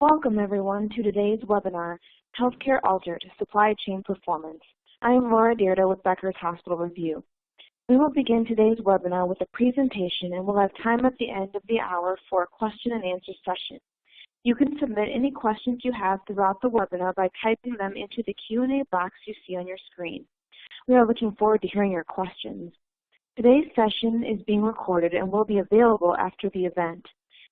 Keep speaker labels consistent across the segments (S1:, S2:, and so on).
S1: Welcome everyone to today's webinar, Healthcare.Altered, Supply Chain Performance. I am Laura Deirdre with Becker's Hospital Review. We will begin today's webinar with a presentation and we'll have time at the end of the hour for a question and answer session. You can submit any questions you have throughout the webinar by typing them into the Q&A box you see on your screen. We are looking forward to hearing your questions. Today's session is being recorded and will be available after the event.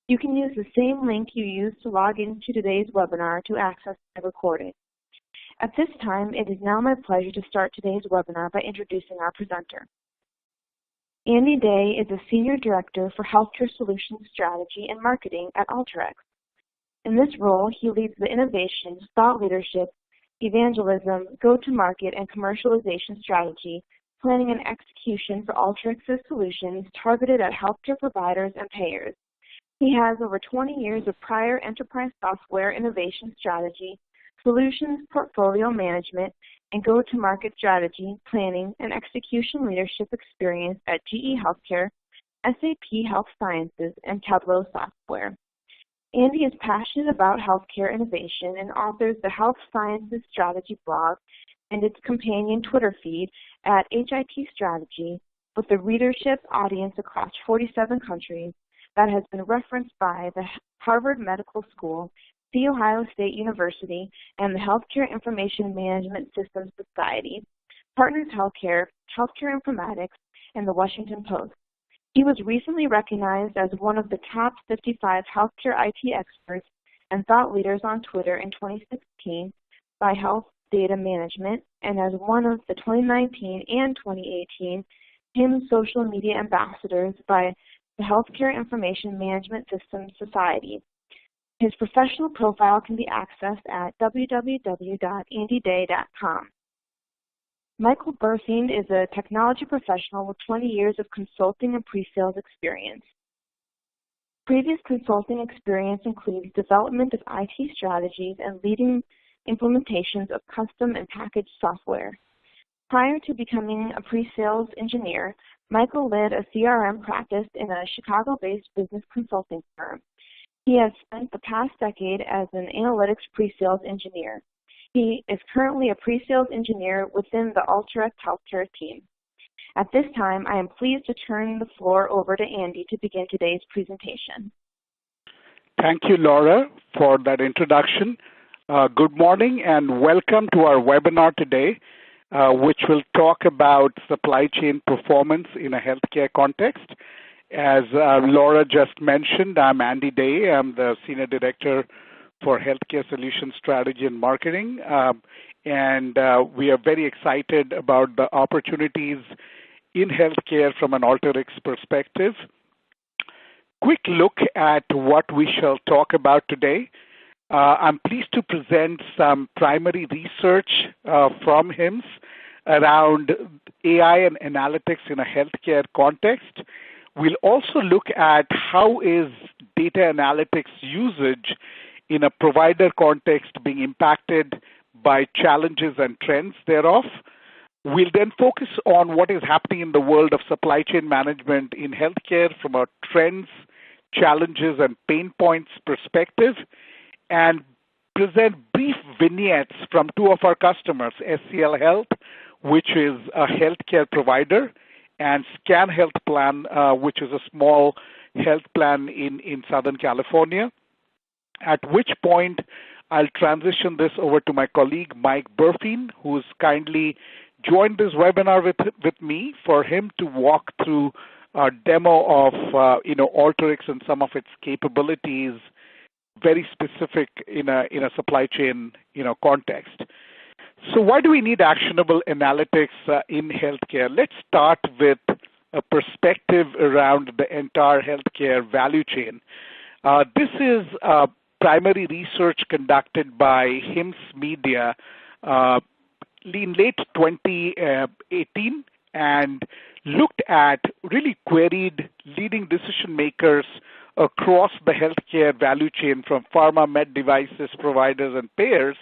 S1: You can use the same link you used to log into today's webinar to access the recording. At this time, it is now my pleasure to start today's webinar by introducing our presenter. Andy Day is a Senior Director for Healthcare Solutions Strategy and Marketing at ALTERYX. In this role, he leads the innovation, thought leadership, evangelism, go-to-market, and commercialization strategy, planning and execution for ALTERYX's solutions targeted at healthcare providers and payers. He has over 20 years of prior enterprise software innovation strategy, solutions portfolio management, and go-to-market strategy, planning, and execution leadership experience at GE Healthcare, SAP Health Sciences, and Tableau Software. Andy is passionate about healthcare innovation and authors the Health Sciences Strategy blog and its companion Twitter feed at HIT Strategy, with a readership audience across 47 countries that has been referenced by the Harvard Medical School, The Ohio State University, and the Healthcare Information Management Systems Society, Partners Healthcare, Healthcare Informatics, and the Washington Post. He was recently recognized as one of the top 55 healthcare IT experts and thought leaders on Twitter in 2016 by Health Data Management, and as one of the 2019 and 2018 HIMSS social media ambassadors by the Healthcare Information Management Systems Society. His professional profile can be accessed at www.andyday.com. Michael Burfield is a technology professional with 20 years of consulting and pre-sales experience. Previous consulting experience includes development of IT strategies and leading implementations of custom and packaged software. Prior to becoming a pre-sales engineer, Michael led a CRM practice in a Chicago-based business consulting firm. He has spent the past decade as an analytics pre-sales engineer. He is currently a pre-sales engineer within the ALTERYX healthcare team. At this time, I am pleased to turn the floor over to Andy to begin today's presentation.
S2: Thank you, Laura, for that introduction. Good morning and welcome to our webinar today, which will talk about supply chain performance in a healthcare context. As Laura just mentioned, I'm Andy Day. I'm the Senior Director for Healthcare Solutions Strategy and Marketing, and we are very excited about the opportunities in healthcare from an ALTERYX perspective. Quick look at what we shall talk about today. I'm pleased to present some primary research from HIMSS around AI and analytics in a healthcare context. We'll also look at how is data analytics usage in a provider context being impacted by challenges and trends thereof. We'll then focus on what is happening in the world of supply chain management in healthcare from a trends, challenges, and pain points perspective, and present brief vignettes from two of our customers, SCL Health, which is a healthcare provider, and Scan Health Plan, which is a small health plan in Southern California, at which point I'll transition this over to my colleague, Mike Burfield, who's kindly joined this webinar with me for him to walk through a demo of ALTERYX and some of its capabilities, very specific in a supply chain context. So why do we need actionable analytics in healthcare? Let's start with a perspective around the entire healthcare value chain. This is primary research conducted by HIMSS Media in late 2018 and looked at, really queried leading decision makers across the healthcare value chain from pharma, med devices, providers, and payers,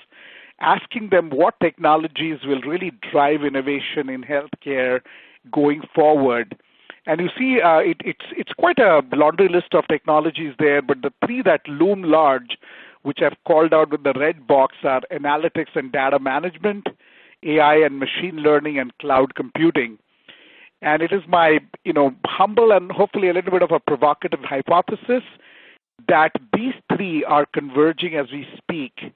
S2: asking them what technologies will really drive innovation in healthcare going forward. And you see, it's quite a laundry list of technologies there, but the three that loom large which I've called out with the red box, are analytics and data management, AI and machine learning, and cloud computing. And it is my, humble and hopefully a little bit of a provocative hypothesis that these three are converging as we speak.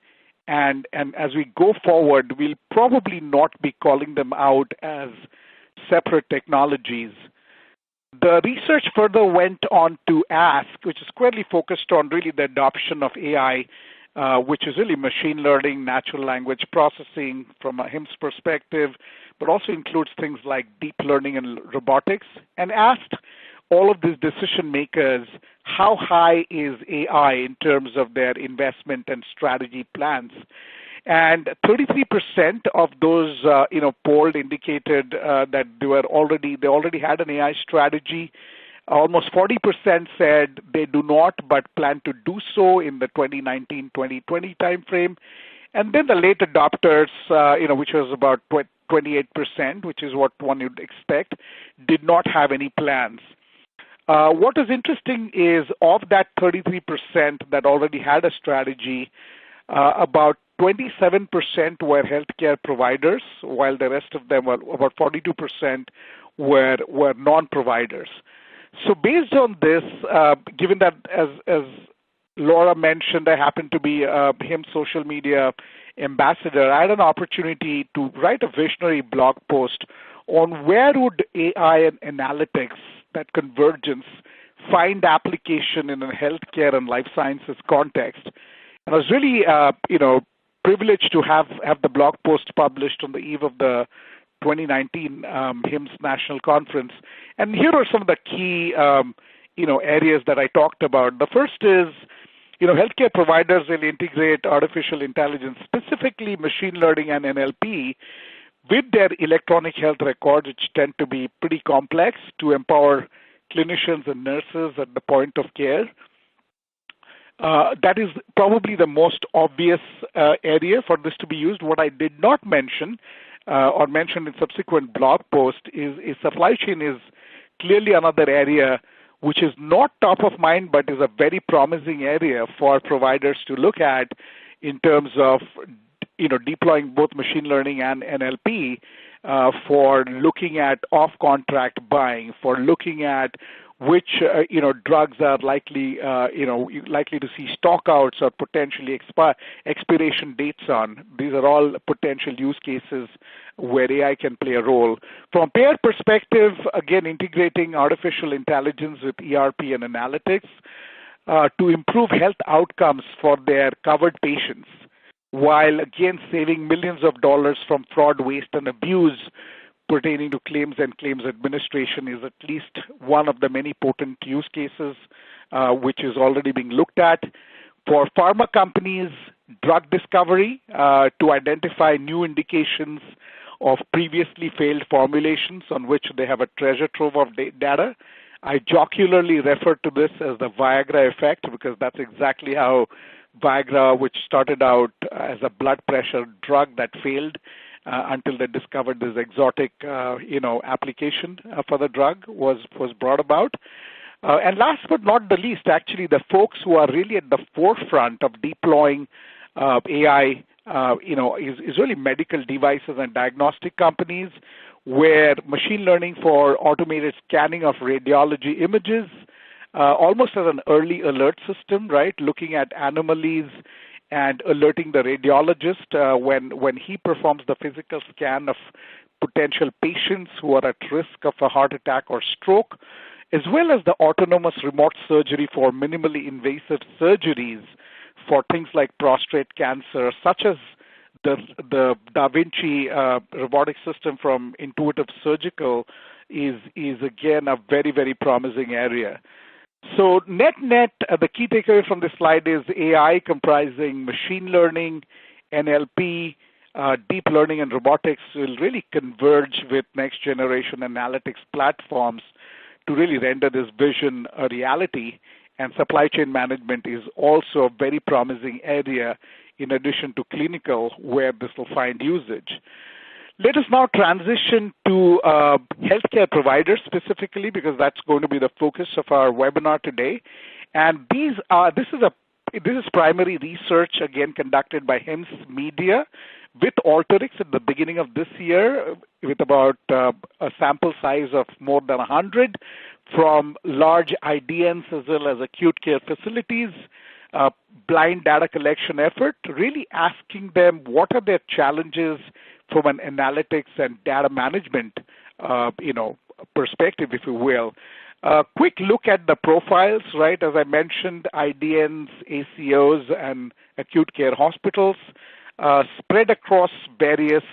S2: And as we go forward, we'll probably not be calling them out as separate technologies. The research further went on to ask, which is squarely focused on really the adoption of AI, which is really machine learning, natural language processing from a HIMSS perspective, but also includes things like deep learning and robotics, and asked all of these decision makers how high is AI in terms of their investment and strategy plans. And 33% of those polled indicated that they already had an AI strategy. Almost 40% said they do not, but plan to do so in the 2019-2020 timeframe. And then the late adopters, which was about 28%, which is what one would expect, did not have any plans. What is interesting is of that 33% that already had a strategy, about 27% were healthcare providers, while the rest of them were about 42% were non-providers. So based on this, given that as Laura mentioned, I happen to be HIMSS social media ambassador, I had an opportunity to write a visionary blog post on where would AI and analytics, that convergence, find application in a healthcare and life sciences context. And I was really, privileged to have the blog post published on the eve of the 2019 HIMSS National Conference. And here are some of the key, areas that I talked about. The first is, healthcare providers will integrate artificial intelligence, specifically machine learning and NLP, with their electronic health records, which tend to be pretty complex, to empower clinicians and nurses at the point of care. That is probably the most obvious area for this to be used. What I did not mention or mentioned in subsequent blog posts is supply chain is clearly another area which is not top of mind, but is a very promising area for providers to look at in terms of deploying both machine learning and NLP for looking at off-contract buying, for looking at which drugs are likely to see stockouts or potentially expiration dates on. These are all potential use cases where AI can play a role. From a payer perspective, again, integrating artificial intelligence with ERP and analytics to improve health outcomes for their covered patients, while again saving millions of dollars from fraud, waste, and abuse pertaining to claims and claims administration is at least one of the many potent use cases which is already being looked at. For pharma companies, drug discovery to identify new indications of previously failed formulations on which they have a treasure trove of data. I jocularly refer to this as the Viagra effect because that's exactly how Viagra, which started out as a blood pressure drug that failed until they discovered this exotic, application for the drug was brought about. And last but not the least, actually, the folks who are really at the forefront of deploying AI, is really medical devices and diagnostic companies, where machine learning for automated scanning of radiology images, almost as an early alert system, right, looking at anomalies and alerting the radiologist when he performs the physical scan of potential patients who are at risk of a heart attack or stroke, as well as the autonomous remote surgery for minimally invasive surgeries for things like prostate cancer, such as the Da Vinci robotic system from Intuitive Surgical is again a very, very promising area. So net, the key takeaway from this slide is AI comprising machine learning, NLP, deep learning, and robotics will really converge with next generation analytics platforms to really render this vision a reality. And supply chain management is also a very promising area in addition to clinical where this will find usage. Let us now transition to healthcare providers specifically, because that's going to be the focus of our webinar today. And this is a this is primary research, again, conducted by HIMSS Media with ALTERYX at the beginning of this year with about a sample size of more than 100 from large IDNs as well as acute care facilities, blind data collection effort, really asking them what are their challenges from an analytics and data management, perspective, if you will. Quick look at the profiles, right? As I mentioned, IDNs, ACOs, and acute care hospitals, spread across various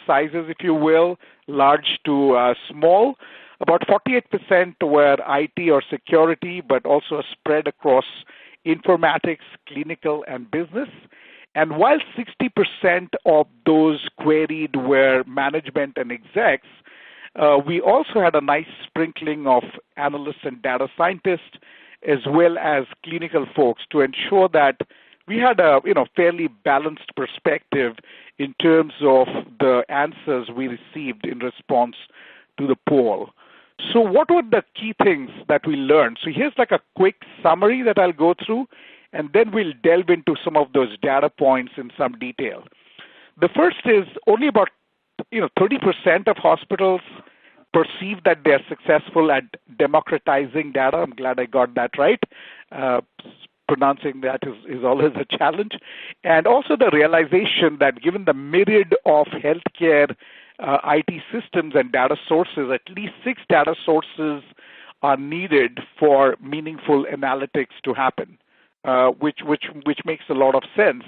S2: sizes, if you will, large to small. About 48% were IT or security, but also spread across informatics, clinical, and business. And while 60% of those queried were management and execs, we also had a nice sprinkling of analysts and data scientists as well as clinical folks to ensure that we had a fairly balanced perspective in terms of the answers we received in response to the poll. So what were the key things that we learned? So here's like a quick summary that I'll go through, and then we'll delve into some of those data points in some detail. The first is only about 30% of hospitals perceive that they're successful at democratizing data. I'm glad I got that right. Pronouncing that is always a challenge. And also the realization that given the myriad of healthcare IT systems and data sources, at least 6 data sources are needed for meaningful analytics to happen, which makes a lot of sense.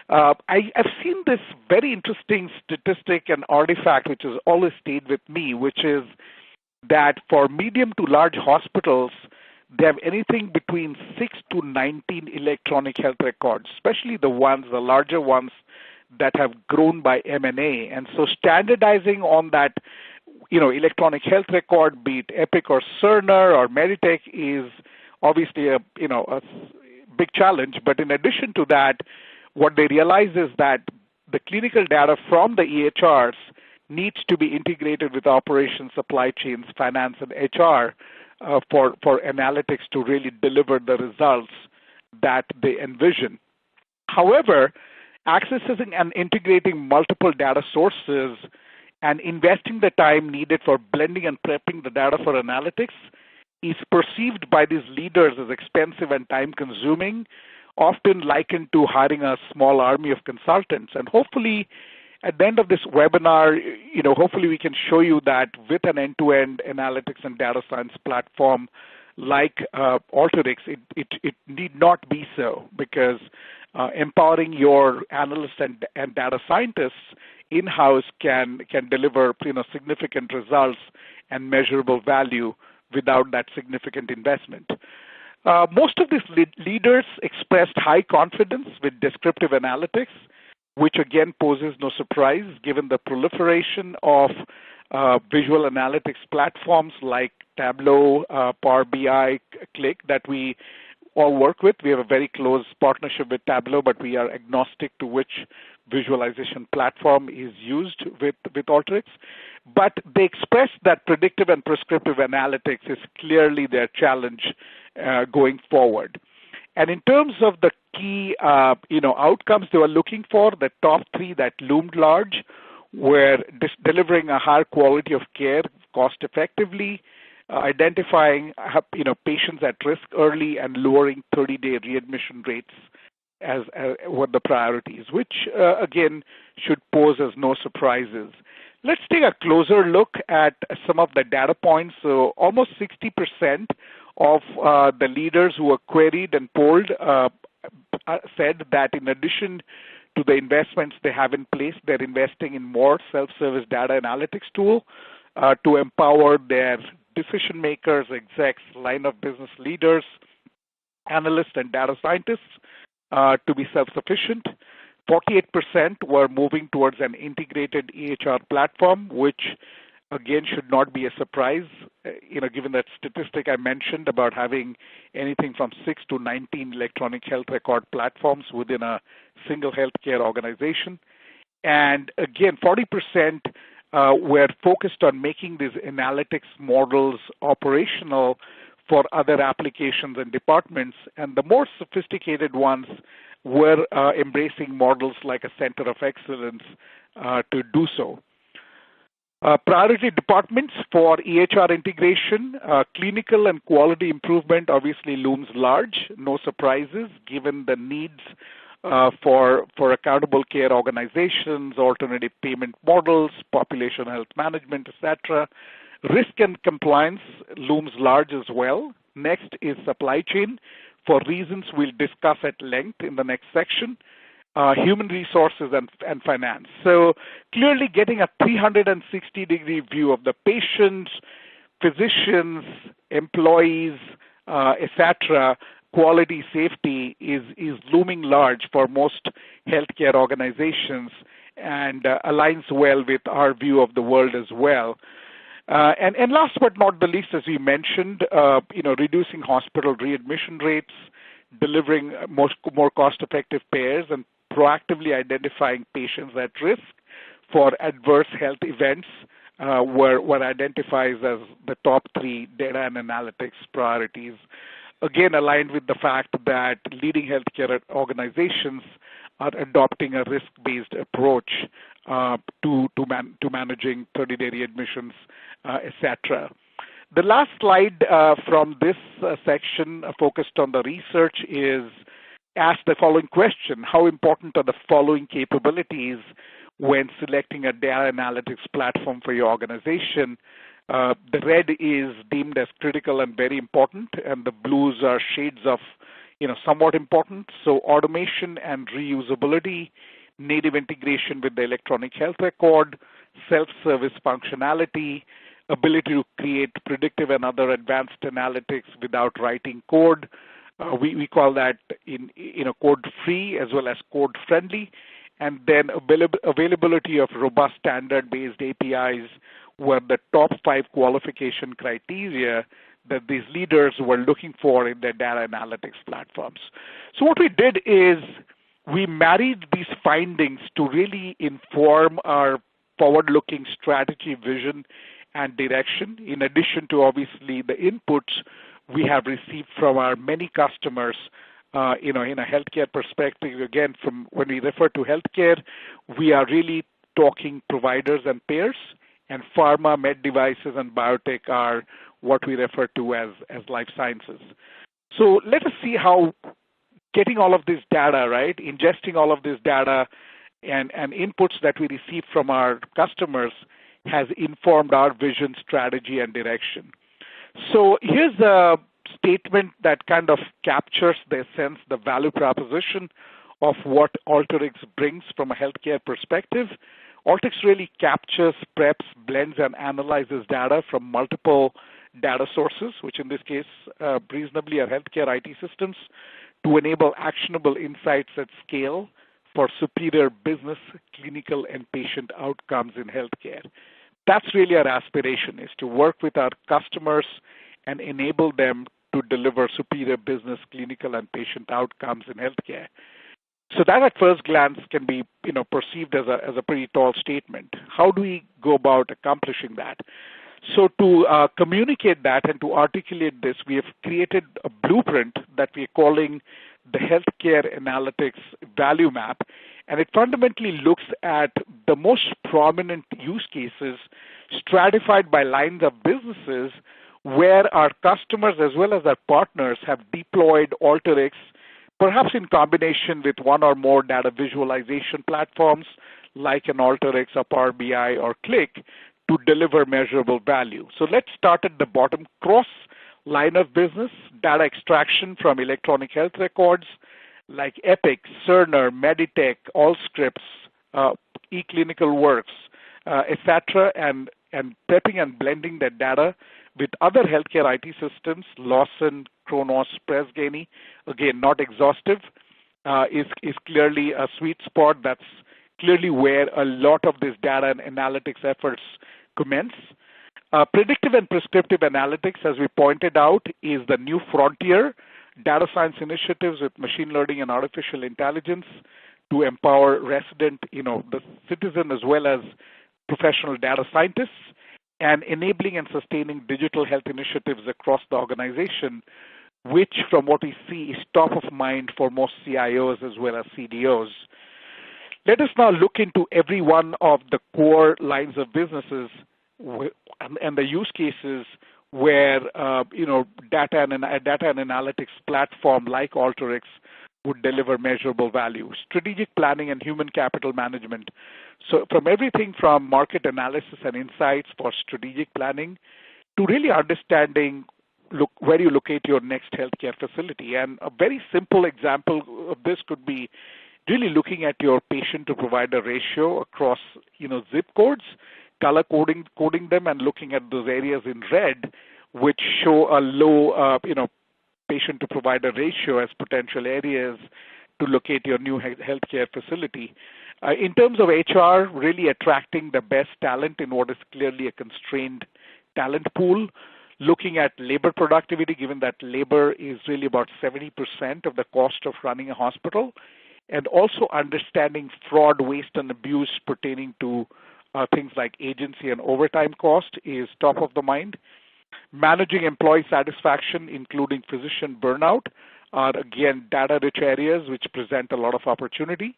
S2: I've seen this very interesting statistic and artifact which has always stayed with me, which is that for medium to large hospitals, they have anything between 6 to 19 electronic health records, especially the larger ones that have grown by M&A. And so standardizing on that, electronic health record, be it Epic or Cerner or Meditech, is obviously a big challenge. But in addition to that, what they realize is that the clinical data from the EHRs needs to be integrated with operations, supply chains, finance, and HR for analytics to really deliver the results that they envision. However, accessing and integrating multiple data sources and investing the time needed for blending and prepping the data for analytics is perceived by these leaders as expensive and time-consuming, often likened to hiring a small army of consultants. And hopefully, at the end of this webinar, hopefully we can show you that with an end-to-end analytics and data science platform like ALTERYX, it need not be so, because empowering your analysts and data scientists in-house can deliver significant results and measurable value without that significant investment. Most of these leaders expressed high confidence with descriptive analytics, which again poses no surprise given the proliferation of visual analytics platforms like Tableau, Power BI, Qlik that we all work with. We have a very close partnership with Tableau, but we are agnostic to which visualization platform is used with ALTERYX. But they express that predictive and prescriptive analytics is clearly their challenge going forward. And in terms of the key, outcomes they were looking for, the top 3 that loomed large were delivering a higher quality of care cost effectively, identifying, patients at risk early, and lowering 30-day readmission rates as were the priorities, which again should pose as no surprises. Let's take a closer look at some of the data points. So almost 60% of the leaders who were queried and polled said that in addition to the investments they have in place, they're investing in more self-service data analytics tool to empower their decision makers, execs, line of business leaders, analysts, and data scientists to be self-sufficient. 48% were moving towards an integrated EHR platform, which again should not be a surprise, given that statistic I mentioned about having anything from 6 to 19 electronic health record platforms within a single healthcare organization. And again, 40% were focused on making these analytics models operational for other applications and departments, and the more sophisticated ones were embracing models like a center of excellence to do so. Priority departments for EHR integration, clinical and quality improvement obviously looms large, no surprises given the needs for accountable care organizations, alternative payment models, population health management, etc. Risk and compliance looms large as well. Next is supply chain, for reasons we'll discuss at length in the next section. Human resources and finance. So clearly getting a 360-degree view of the patients, physicians, employees, etc., quality, safety is looming large for most healthcare organizations and aligns well with our view of the world as well. And last but not the least, as we mentioned, reducing hospital readmission rates, delivering more cost-effective payers, and proactively identifying patients at risk for adverse health events were identified as the top 3 data and analytics priorities. Again, aligned with the fact that leading healthcare organizations are adopting a risk-based approach to managing 30-day readmissions, etc. The last slide from this section focused on the research is ask the following question: how important are the following capabilities when selecting a data analytics platform for your organization? The red is deemed as critical and very important, and the blues are shades of, somewhat important. So automation and reusability, native integration with the electronic health record, self-service functionality, ability to create predictive and other advanced analytics without writing code. We call that code-free as well as code-friendly, and then availability of robust standard-based APIs were the top 5 qualification criteria that these leaders were looking for in their data analytics platforms. So what we did is we married these findings to really inform our forward-looking strategy, vision, and direction, in addition to obviously the inputs we have received from our many customers, in a healthcare perspective. Again, from when we refer to healthcare, we are really talking providers and payers, and pharma, med devices, and biotech are what we refer to as life sciences. So let us see how getting all of this data, right, ingesting all of this data and inputs that we receive from our customers has informed our vision, strategy, and direction. So here's a statement that kind of captures the essence, the value proposition of what ALTERYX brings from a healthcare perspective. ALTERYX really captures, preps, blends, and analyzes data from multiple data sources, which in this case reasonably are healthcare IT systems, to enable actionable insights at scale for superior business, clinical, and patient outcomes in healthcare. That's really our aspiration, is to work with our customers and enable them to deliver superior business, clinical, and patient outcomes in healthcare. So that at first glance can be perceived as a pretty tall statement. How do we go about accomplishing that? So to communicate that and to articulate this, we have created a blueprint that we are calling the Healthcare Analytics Value Map, and it fundamentally looks at the most prominent use cases stratified by lines of businesses where our customers as well as our partners have deployed ALTERYX, perhaps in combination with one or more data visualization platforms like an ALTERYX, a Power BI, or Click to deliver measurable value. So let's start at the bottom. Cross line of business, data extraction from electronic health records like Epic, Cerner, Meditech, Allscripts, eClinicalWorks, etc., and prepping and blending that data with other healthcare IT systems, Lawson, Kronos, Pressgany, again, not exhaustive, is clearly a sweet spot. That's clearly where a lot of this data and analytics efforts commence. Predictive and prescriptive analytics, as we pointed out, is the new frontier. Data science initiatives with machine learning and artificial intelligence to empower the citizen as well as professional data scientists. and enabling and sustaining digital health initiatives across the organization, which from what we see is top of mind for most CIOs as well as CDOs. Let us now look into every one of the core lines of businesses and the use cases where data and analytics platform like ALTERYX would deliver measurable value. Strategic planning and human capital management. So from everything from market analysis and insights for strategic planning to really understanding where you locate your next healthcare facility. And a very simple example of this could be really looking at your patient-to-provider ratio across zip codes, color coding them, and looking at those areas in red which show a low patient-to-provider ratio as potential areas to locate your new healthcare facility. In terms of HR, really attracting the best talent in what is clearly a constrained talent pool, looking at labor productivity, given that labor is really about 70% of the cost of running a hospital, and also understanding fraud, waste, and abuse pertaining to things like agency and overtime cost is top of the mind. Managing employee satisfaction, including physician burnout, are again data-rich areas which present a lot of opportunity.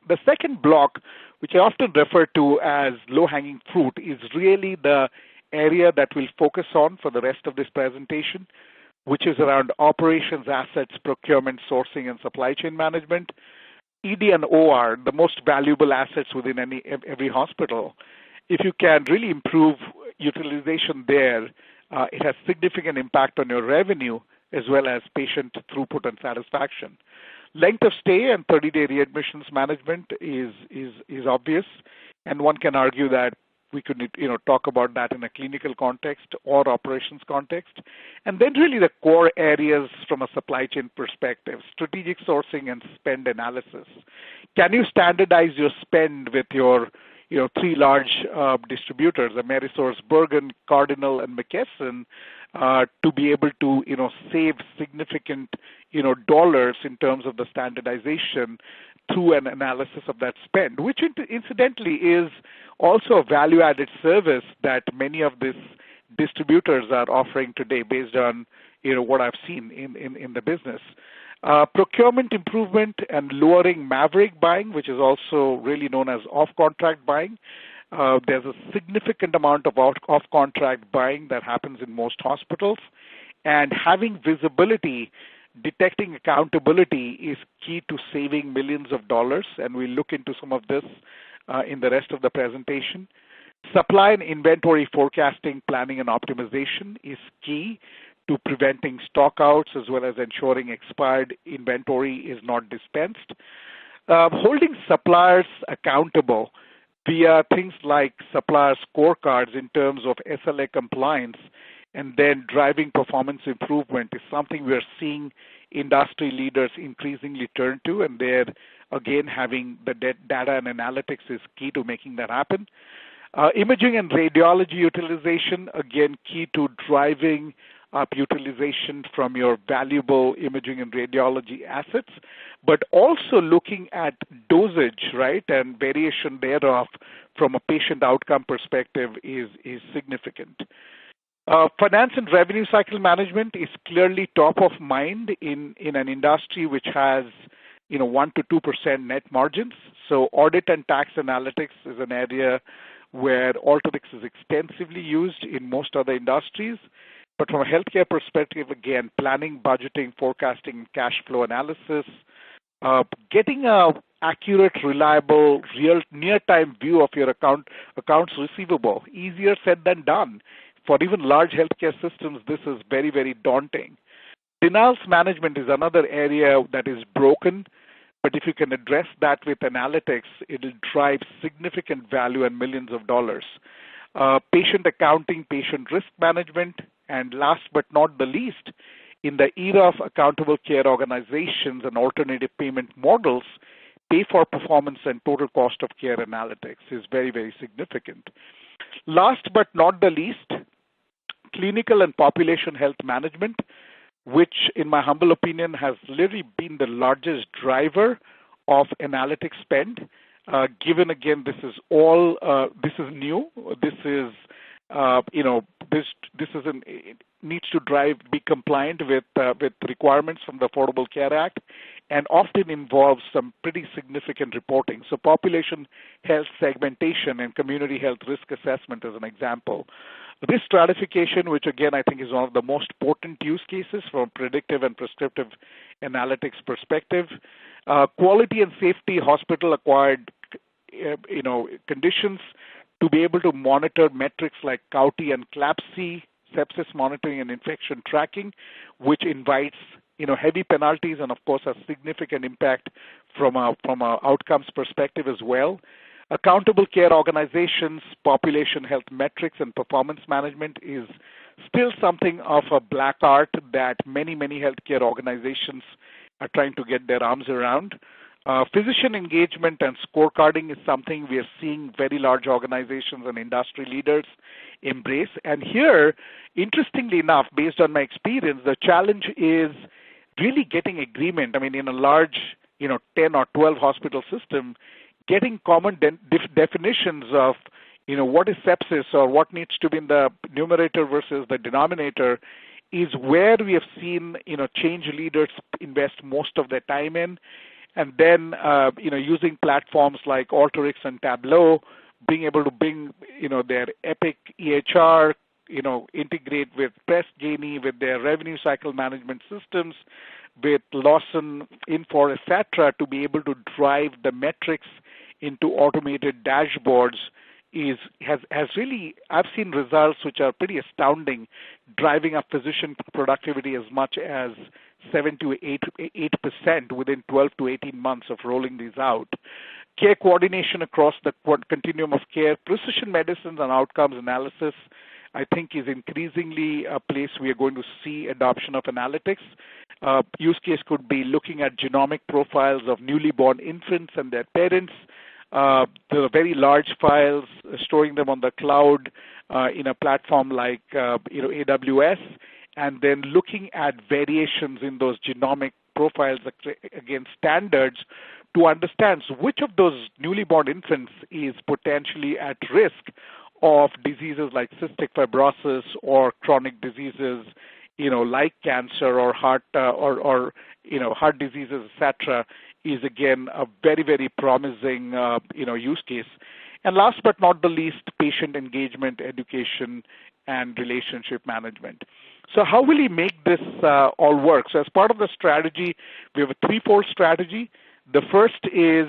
S2: The second block, which I often refer to as low-hanging fruit, is really the area that we'll focus on for the rest of this presentation, which is around operations, assets, procurement, sourcing, and supply chain management. ED and OR, the most valuable assets within every hospital. If you can really improve utilization there, it has significant impact on your revenue as well as patient throughput and satisfaction. Length of stay and 30-day readmissions management is obvious, and one can argue that we could talk about that in a clinical context or operations context. And then really the core areas from a supply chain perspective, strategic sourcing and spend analysis. Can you standardize your spend with your three large distributors, AmerisourceBergen, Cardinal, and McKesson, to be able to save significant dollars in terms of the standardization through an analysis of that spend, which incidentally is also a value-added service that many of these distributors are offering today based on what I've seen in the business. Procurement improvement and lowering maverick buying, which is also really known as off-contract buying. There's a significant amount of off-contract buying that happens in most hospitals, and having visibility, detecting accountability is key to saving millions of dollars, and we'll look into some of this in the rest of the presentation. Supply and inventory forecasting, planning, and optimization is key to preventing stockouts as well as ensuring expired inventory is not dispensed. Holding suppliers accountable via things like supplier scorecards in terms of SLA compliance and then driving performance improvement is something we're seeing industry leaders increasingly turn to, and they're again having the data and analytics is key to making that happen. Imaging and radiology utilization, again, key to driving up utilization from your valuable imaging and radiology assets, but also looking at dosage, right, and variation thereof from a patient outcome perspective is significant. Finance and revenue cycle management is clearly top of mind in an industry which has 1 to 2% net margins. So audit and tax analytics is an area where ALTERYX is extensively used in most other industries. But from a healthcare perspective, again, planning, budgeting, forecasting, cash flow analysis, getting a accurate, reliable, real near-time view of your accounts receivable, easier said than done. For even large healthcare systems, this is very, very daunting. Denials management is another area that is broken, but if you can address that with analytics, it will drive significant value and millions of dollars. Patient accounting, patient risk management, and last but not the least, in the era of accountable care organizations and alternative payment models, pay for performance and total cost of care analytics is very, very significant. Last but not the least, clinical and population health management, which in my humble opinion has literally been the largest driver of analytics spend. Given again, this is new. This is this needs to be compliant with requirements from the Affordable Care Act, and often involves some pretty significant reporting. So population health segmentation and community health risk assessment is an example. Risk stratification, which again I think is one of the most potent use cases from predictive and prescriptive analytics perspective. Quality and safety hospital-acquired conditions, to be able to monitor metrics like COUTI and CLABSI, sepsis monitoring and infection tracking, which invites heavy penalties and of course a significant impact from a outcomes perspective as well. Accountable care organizations, population health metrics, and performance management is still something of a black art that many healthcare organizations are trying to get their arms around. Physician engagement and scorecarding is something we are seeing very large organizations and industry leaders embrace. And here, interestingly enough, based on my experience, the challenge is really getting agreement. I mean, in a large, 10 or 12 hospital system, getting common definitions of, what is sepsis or what needs to be in the numerator versus the denominator is where we have seen, change leaders invest most of their time in. And then, using platforms like ALTERYX and Tableau, being able to bring, their Epic EHR, integrate with Press Genie, with their revenue cycle management systems, with Lawson, Infor, etc., to be able to drive the metrics into automated dashboards has really, I've seen results which are pretty astounding, driving up physician productivity as much as 7 to 8% within 12 to 18 months of rolling these out. Care coordination across the continuum of care, precision medicines and outcomes analysis, I think is increasingly a place we are going to see adoption of analytics. Use case could be looking at genomic profiles of newly born infants and their parents, the very large files, storing them on the cloud in a platform like AWS, and then looking at variations in those genomic profiles against standards to understand which of those newly born infants is potentially at risk of diseases like cystic fibrosis or chronic diseases, like cancer or heart heart diseases, etc., is again a very promising use case. And last but not the least, patient engagement, education, and relationship management. So how will we make this all work? So as part of the strategy, we have a threefold strategy. The first is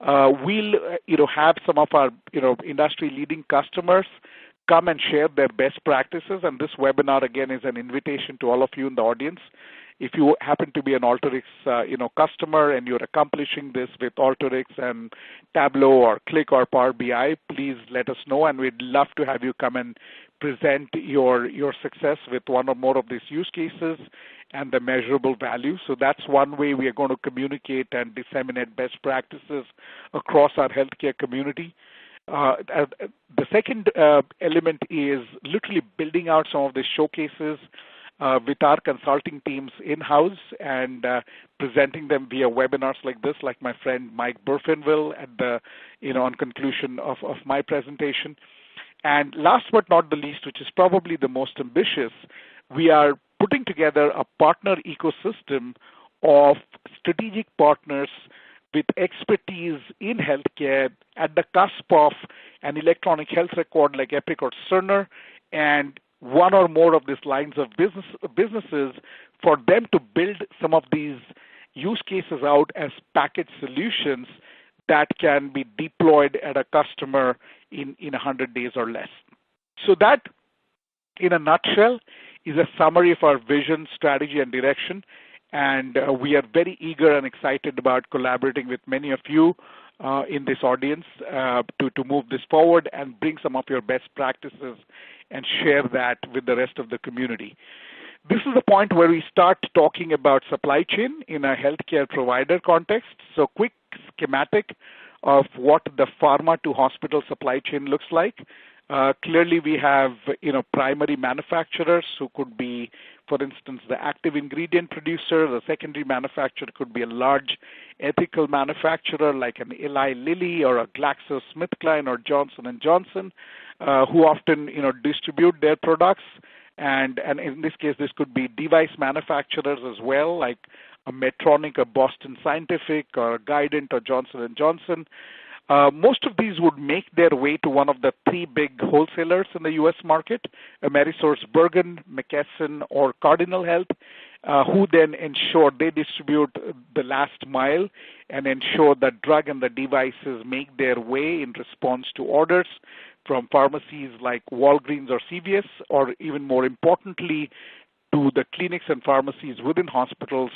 S2: we'll have some of our industry leading customers come and share their best practices, and this webinar again is an invitation to all of you in the audience. If you happen to be an ALTERYX customer and you're accomplishing this with ALTERYX and Tableau or Click or Power BI, please let us know, and we'd love to have you come and present your success with one or more of these use cases and the measurable value. So that's one way we are going to communicate and disseminate best practices across our healthcare community. The second element is literally building out some of the showcases with our consulting teams in-house and presenting them via webinars like this, like my friend Mike Burfin will at the, on conclusion of my presentation. And last but not the least, which is probably the most ambitious, we are putting together a partner ecosystem of strategic partners with expertise in healthcare at the cusp of an electronic health record like Epic or Cerner, and one or more of these lines of businesses for them to build some of these use cases out as package solutions that can be deployed at a customer in 100 days or less. So that, in a nutshell, is a summary of our vision, strategy, and direction. And we are very eager and excited about collaborating with many of you in this audience to move this forward and bring some of your best practices and share that with the rest of the community. This is the point where we start talking about supply chain in a healthcare provider context. So quick schematic of what the pharma to hospital supply chain looks like. Clearly, we have primary manufacturers who could be, for instance, the active ingredient producer. The secondary manufacturer could be a large ethical manufacturer like an Eli Lilly or a GlaxoSmithKline or Johnson & Johnson. who often, distribute their products. And in this case, this could be device manufacturers as well, like a Medtronic, a Boston Scientific, or a Guidant, or Johnson & Johnson. Most of these would make their way to one of the three big wholesalers in the U.S. market, AmerisourceBergen, McKesson, or Cardinal Health, who then ensure they distribute the last mile and ensure that drug and the devices make their way in response to orders from pharmacies like Walgreens or CVS, or even more importantly, to the clinics and pharmacies within hospitals,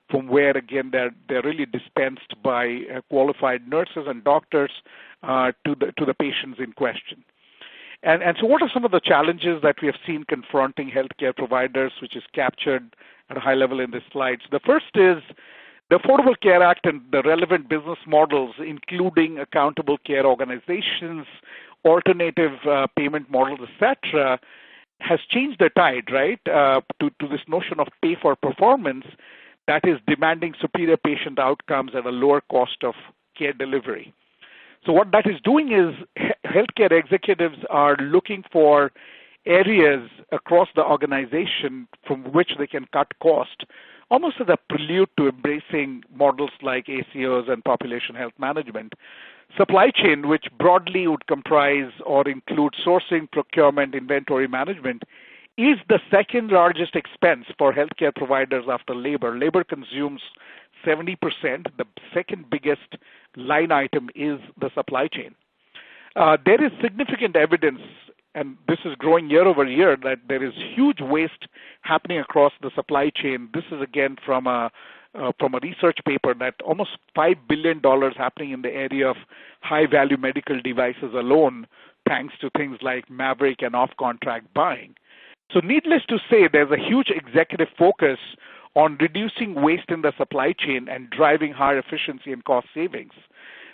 S2: from where, again, they're really dispensed by qualified nurses and doctors to the patients in question. And so what are some of the challenges that we have seen confronting healthcare providers, which is captured at a high level in this slide? So the first is the Affordable Care Act and the relevant business models, including accountable care organizations, alternative payment models, etc., has changed the tide, right, to this notion of pay for performance that is demanding superior patient outcomes at a lower cost of care delivery. So what that is doing is healthcare executives are looking for areas across the organization from which they can cut cost, almost as a prelude to embracing models like ACOs and population health management. Supply chain, which broadly would comprise or include sourcing, procurement, inventory management, is the second largest expense for healthcare providers after labor. Labor consumes 70%. The second biggest line item is the supply chain. There is significant evidence, and this is growing year over year, that there is huge waste happening across the supply chain. This is, again, from a research paper that almost $5 billion happening in the area of high-value medical devices alone, thanks to things like Maverick and off-contract buying. So needless to say, there's a huge executive focus on reducing waste in the supply chain and driving higher efficiency and cost savings.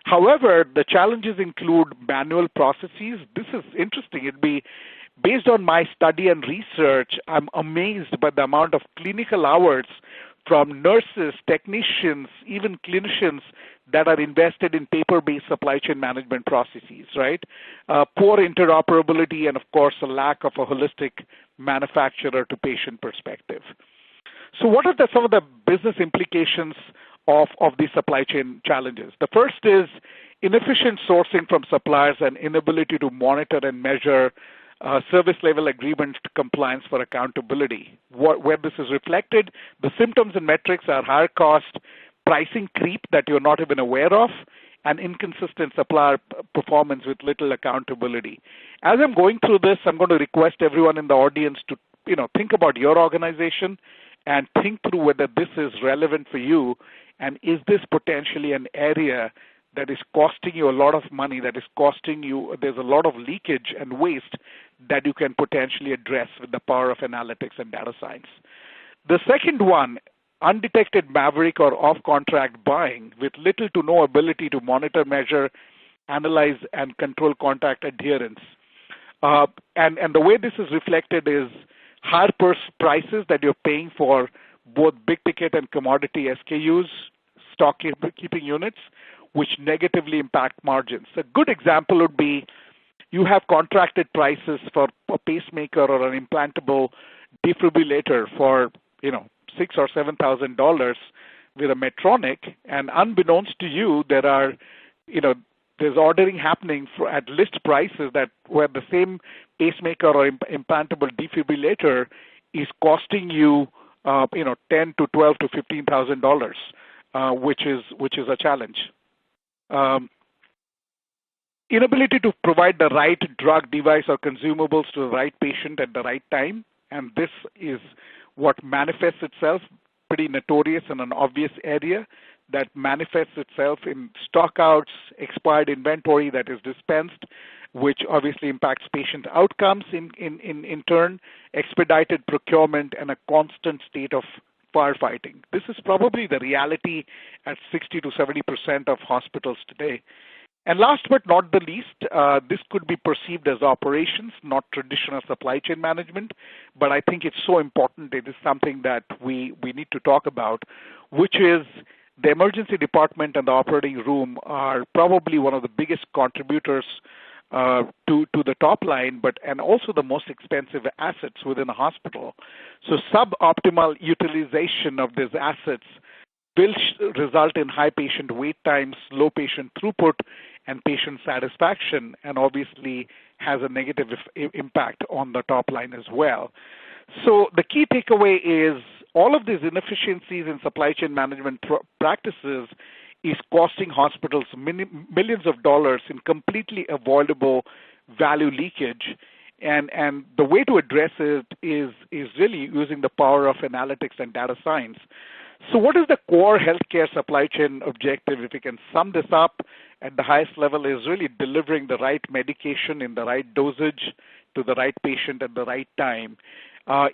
S2: However, the challenges include manual processes. This is interesting. It'd be based on my study and research, I'm amazed by the amount of clinical hours from nurses, technicians, even clinicians that are invested in paper-based supply chain management processes, right? Poor interoperability and, of course, a lack of a holistic manufacturer-to-patient perspective. So what are some of the business implications of these supply chain challenges? The first is inefficient sourcing from suppliers and inability to monitor and measure service level agreement compliance for accountability. Where this is reflected, the symptoms and metrics are higher cost, pricing creep that you're not even aware of, and inconsistent supplier performance with little accountability. As I'm going through this, I'm going to request everyone in the audience to think about your organization and think through whether this is relevant for you, and is this potentially an area that is costing you a lot of money, that is costing you, there's a lot of leakage and waste that you can potentially address with the power of analytics and data science. The second one, undetected maverick or off-contract buying with little to no ability to monitor, measure, analyze, and control contract adherence. And the way this is reflected is higher prices that you're paying for both big-ticket and commodity SKUs, stock keeping units, which negatively impact margins. A good example would be you have contracted prices for a pacemaker or an implantable defibrillator for, $6,000 or $7,000 with a Medtronic, and unbeknownst to you, there's ordering happening at list prices that where the same pacemaker or implantable defibrillator is costing you, $10,000 to $12,000 to $15,000, which is a challenge. Inability to provide the right drug, device, or consumables to the right patient at the right time, and this is what manifests itself, pretty notorious and an obvious area, that manifests itself in stockouts, expired inventory that is dispensed, which obviously impacts patient outcomes in turn, expedited procurement, and a constant state of firefighting. This is probably the reality at 60 to 70% of hospitals today. And last but not the least, this could be perceived as operations, not traditional supply chain management, but I think it's so important. It is something that we need to talk about, which is the emergency department and the operating room are probably one of the biggest contributors to the top line, and also the most expensive assets within a hospital. So suboptimal utilization of these assets will result in high patient wait times, low patient throughput, and patient satisfaction, and obviously has a negative impact on the top line as well. So the key takeaway is all of these inefficiencies in supply chain management practices is costing hospitals millions of dollars in completely avoidable value leakage. And the way to address it is really using the power of analytics and data science. So what is the core healthcare supply chain objective? If we can sum this up at the highest level, is really delivering the right medication in the right dosage to the right patient at the right time.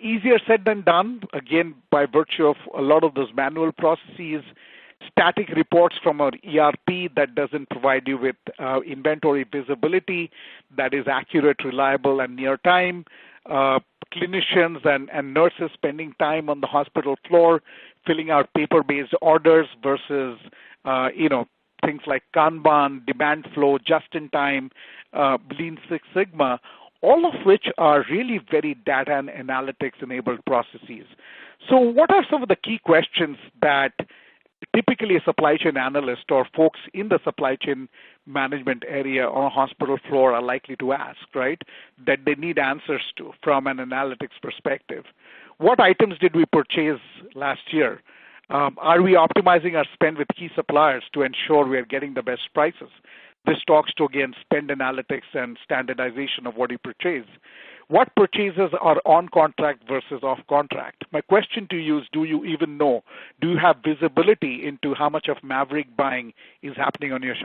S2: Easier said than done, again, by virtue of a lot of those manual processes, static reports from our ERP that doesn't provide you with inventory visibility that is accurate, reliable, and near time, clinicians and nurses spending time on the hospital floor filling out paper-based orders versus, things like Kanban, demand flow, just-in-time, Lean Six Sigma, all of which are really very data and analytics-enabled processes. So what are some of the key questions that typically a supply chain analyst or folks in the supply chain management area on a hospital floor are likely to ask, right, that they need answers to from an analytics perspective? What items did we purchase last year? Are we optimizing our spend with key suppliers to ensure we are getting the best prices? This talks to, again, spend analytics and standardization of what you purchase. What purchases are on contract versus off contract? My question to you is, do you even know? Do you have visibility into how much of maverick buying is happening on your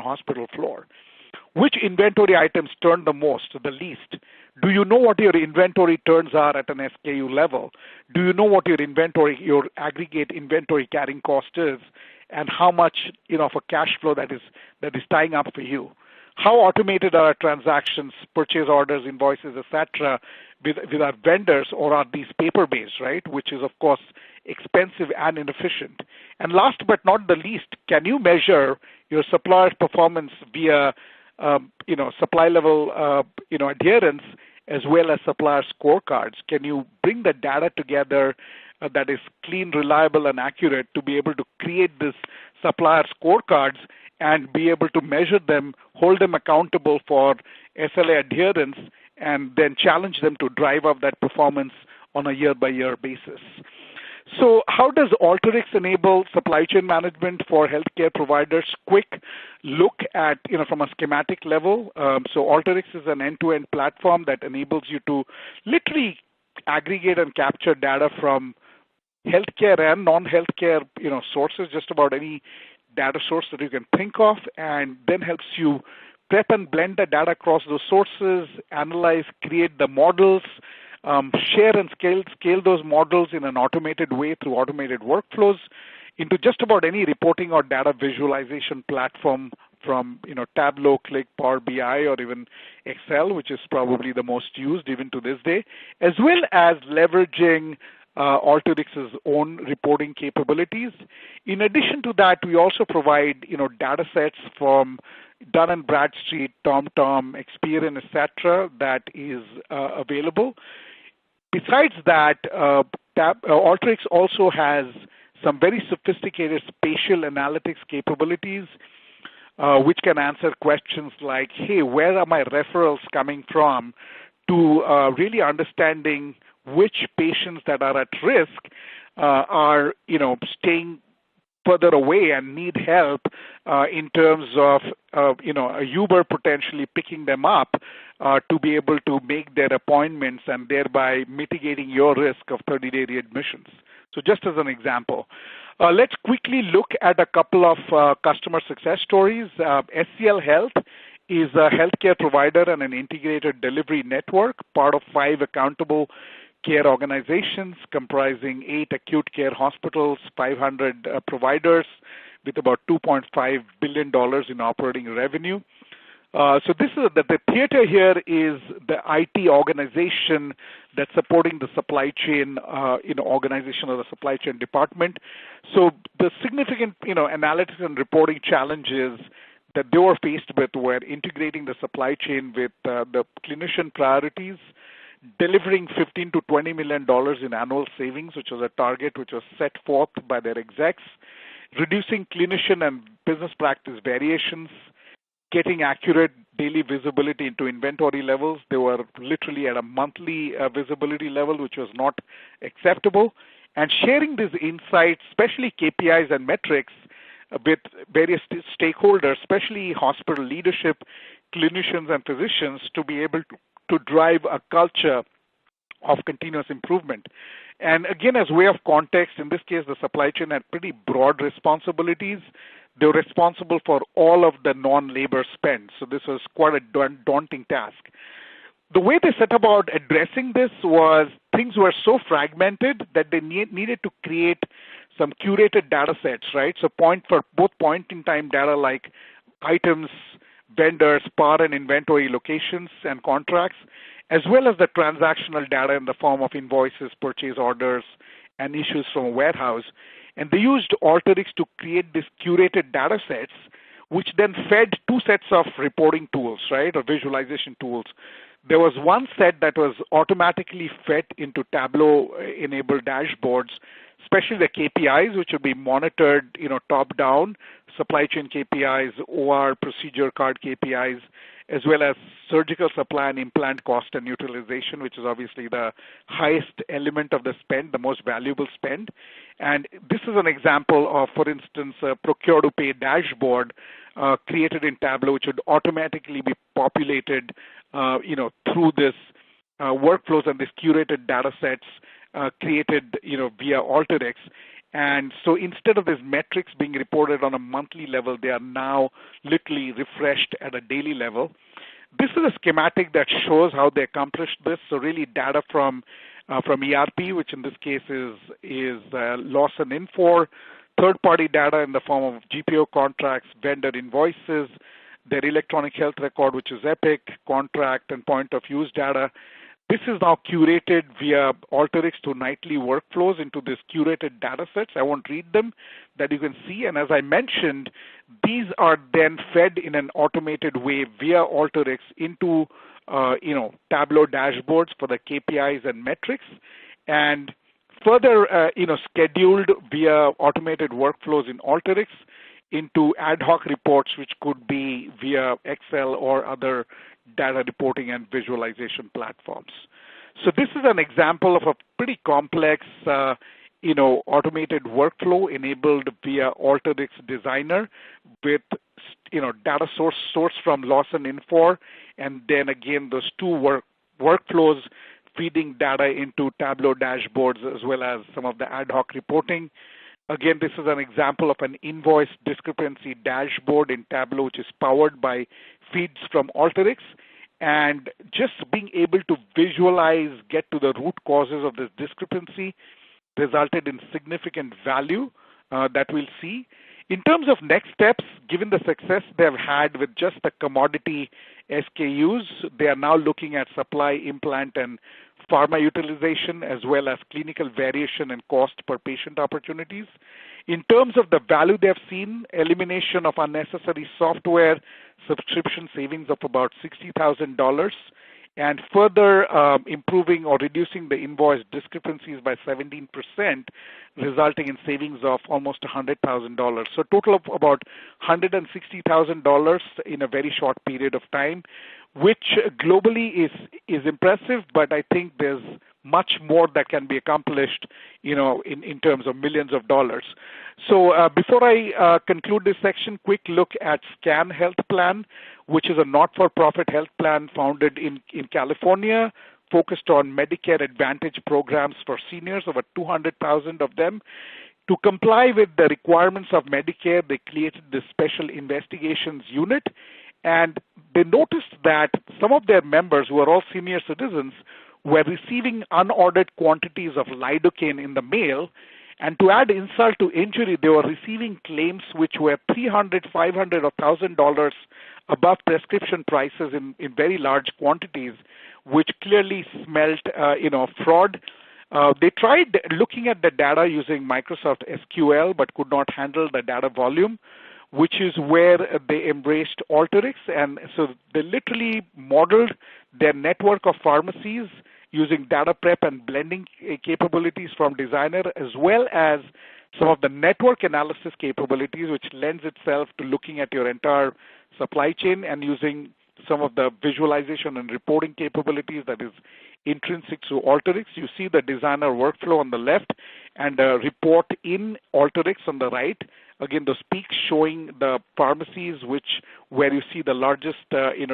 S2: hospital floor? Which inventory items turn the most, the least? Do you know what your inventory turns are at an SKU level? Do you know what your aggregate inventory carrying cost is, and how much of a cash flow that is tying up for you? How automated are our transactions, purchase orders, invoices, etc., with our vendors, or are these paper-based, right? Which is, of course, expensive and inefficient. And last but not the least, can you measure your supplier's performance via, supply level, adherence as well as supplier scorecards? Can you bring the data together that is clean, reliable, and accurate to be able to create this supplier scorecards and be able to measure them, hold them accountable for SLA adherence, and then challenge them to drive up that performance on a year-by-year basis? So how does ALTERYX enable supply chain management for healthcare providers? Quick look at, from a schematic level. So ALTERYX is an end-to-end platform that enables you to literally aggregate and capture data from healthcare and non-healthcare, sources, just about any data source that you can think of, and then helps you prep and blend the data across those sources, analyze, create the models, share and scale those models in an automated way through automated workflows into just about any reporting or data visualization platform from Tableau, Click, Power BI, or even Excel, which is probably the most used even to this day, as well as leveraging ALTERYX's own reporting capabilities. In addition to that, we also provide data sets from Dun & Bradstreet, TomTom, Experian, etc., that is available. Besides that, ALTERYX also has some very sophisticated spatial analytics capabilities, which can answer questions like, hey, where are my referrals coming from, to really understanding which patients that are at risk are, staying further away and need help in terms of, a Uber potentially picking them up to be able to make their appointments and thereby mitigating your risk of 30-day readmissions. So just as an example. Let's quickly look at a couple of customer success stories. SCL Health is a healthcare provider and an integrated delivery network, part of 5 accountable care organizations comprising 8 acute care hospitals, 500 providers with about $2.5 billion in operating revenue. So this is the theater here is the IT organization that's supporting the supply chain, organization of the supply chain department. So the significant, analytics and reporting challenges that they were faced with were integrating the supply chain with the clinician priorities, delivering $15 to $20 million in annual savings, which was a target which was set forth by their execs, reducing clinician and business practice variations, getting accurate daily visibility into inventory levels. They were literally at a monthly visibility level, which was not acceptable, and sharing these insights, especially KPIs and metrics, with various stakeholders, especially hospital leadership, clinicians, and physicians, to be able to drive a culture of continuous improvement. And again, as way of context, in this case, the supply chain had pretty broad responsibilities. They were responsible for all of the non-labor spend, so this was quite a daunting task. The way they set about addressing this was things were so fragmented that they needed to create some curated data sets, right? So for both point-in-time data like items, vendors, power and inventory locations and contracts, as well as the transactional data in the form of invoices, purchase orders, and issues from a warehouse. And they used ALTERYX to create these curated data sets, which then fed two sets of reporting tools, right, or visualization tools. There was one set that was automatically fed into Tableau-enabled dashboards, especially the KPIs, which would be monitored, top-down, supply chain KPIs, OR, procedure card KPIs, as well as surgical supply and implant cost and utilization, which is obviously the highest element of the spend, the most valuable spend. And this is an example of, for instance, a procure-to-pay dashboard created in Tableau, which would automatically be populated, through this workflows and these curated data sets created, via ALTERYX. And so instead of these metrics being reported on a monthly level, they are now literally refreshed at a daily level. This is a schematic that shows how they accomplished this. So really data from ERP, which in this case is Lawson Infor, third-party data in the form of GPO contracts, vendor invoices, their electronic health record, which is Epic, contract, and point-of-use data. This is now curated via ALTERYX to nightly workflows into these curated data sets. I won't read them, that you can see. And as I mentioned, these are then fed in an automated way via ALTERYX into, Tableau dashboards for the KPIs and metrics, and further, scheduled via automated workflows in ALTERYX into ad hoc reports, which could be via Excel or other data reporting and visualization platforms. So this is an example of a pretty complex, automated workflow enabled via ALTERYX Designer with, data source from Lawson Infor, and then again those two workflows feeding data into Tableau dashboards as well as some of the ad hoc reporting. Again, this is an example of an invoice discrepancy dashboard in Tableau, which is powered by feeds from ALTERYX. And just being able to visualize, get to the root causes of this discrepancy resulted in significant value that we'll see. In terms of next steps, given the success they have had with just the commodity SKUs, they are now looking at supply, implant, and pharma utilization, as well as clinical variation and cost per patient opportunities. In terms of the value they have seen, elimination of unnecessary software, subscription savings of about $60,000, and further improving or reducing the invoice discrepancies by 17%, resulting in savings of almost $100,000. So a total of about $160,000 in a very short period of time, which globally is impressive, but I think there's much more that can be accomplished, in terms of millions of dollars. So before I conclude this section, quick look at SCAN Health Plan, which is a not-for-profit health plan founded in California, focused on Medicare Advantage programs for seniors, over 200,000 of them. To comply with the requirements of Medicare, they created this special investigations unit, and they noticed that some of their members, who are all senior citizens, were receiving unordered quantities of lidocaine in the mail, and to add insult to injury, they were receiving claims which were $300, $500, or $1,000 above prescription prices in very large quantities, which clearly smelled, fraud. They tried looking at the data using Microsoft SQL, but could not handle the data volume. which is where they embraced ALTERYX. And so they literally modeled their network of pharmacies using data prep and blending capabilities from Designer, as well as some of the network analysis capabilities, which lends itself to looking at your entire supply chain and using some of the visualization and reporting capabilities that is intrinsic to ALTERYX. You see the Designer workflow on the left and a report in ALTERYX on the right. Again, those peaks showing the pharmacies where you see the largest